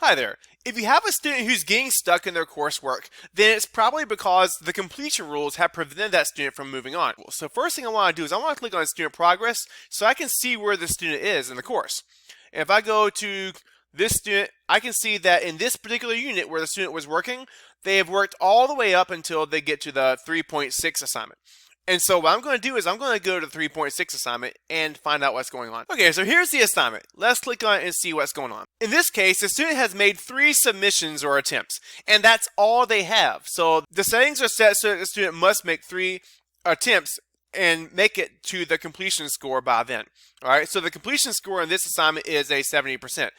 Hi there. If you have a student who's getting stuck in their coursework, then it's probably because the completion rules have prevented that student from moving on. So first thing I want to do is I want to click on student progress so I can see where the student is in the course. And if I go to this student, I can see that in this particular unit where the student was working, they have worked all the way up until they get to the 3.6 assignment. And so what I'm going to do is I'm going to go to the 3.6 assignment and find out what's going on. Okay, so here's the assignment. Let's click on it and see what's going on. In this case, the student has made 3 submissions or attempts, and that's all they have. So the settings are set so that the student must make 3 attempts and make it to the completion score by then. All right, so the completion score in this assignment is a 70%.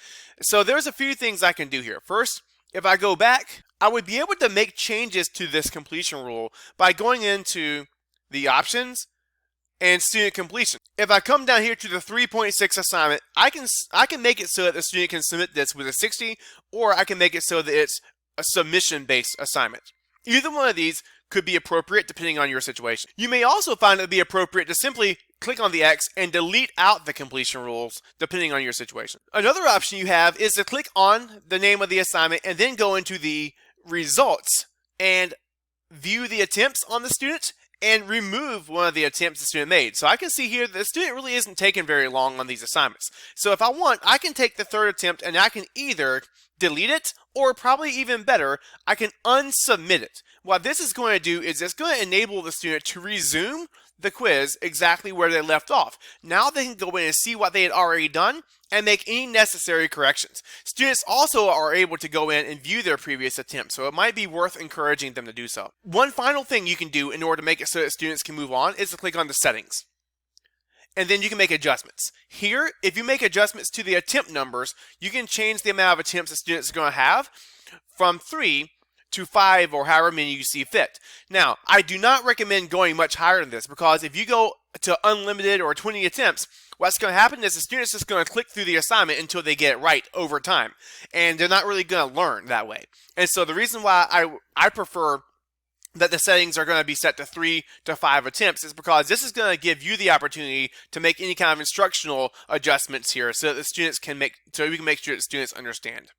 So there's a few things I can do here. First, if I go back, I would be able to make changes to this completion rule by going into the options and student completion. If I come down here to the 3.6 assignment, I can make it so that the student can submit this with a 60, or I can make it so that it's a submission-based assignment. Either one of these could be appropriate depending on your situation. You may also find it to be appropriate to simply click on the X and delete out the completion rules depending on your situation. Another option you have is to click on the name of the assignment and then go into the results and view the attempts on the student and remove one of the attempts the student made. So I can see here that the student really isn't taking very long on these assignments. So if I want, I can take the 3rd attempt and I can either delete it, or probably even better, I can unsubmit it. What this is going to do is it's going to enable the student to resume the quiz exactly where they left off. Now they can go in and see what they had already done and make any necessary corrections. Students also are able to go in and view their previous attempts, so it might be worth encouraging them to do so. One final thing you can do in order to make it so that students can move on is to click on the settings. And then you can make adjustments. Here, if you make adjustments to the attempt numbers, you can change the amount of attempts the students are going to have from 3 to 5 or however many you see fit. Now, I do not recommend going much higher than this, because if you go to unlimited or 20 attempts, what's going to happen is the student's just going to click through the assignment until they get it right over time. And they're not really going to learn that way. And so the reason why I prefer that the settings are going to be set to 3 to 5 attempts is because this is going to give you the opportunity to make any kind of instructional adjustments here so that the students can we can make sure that students understand.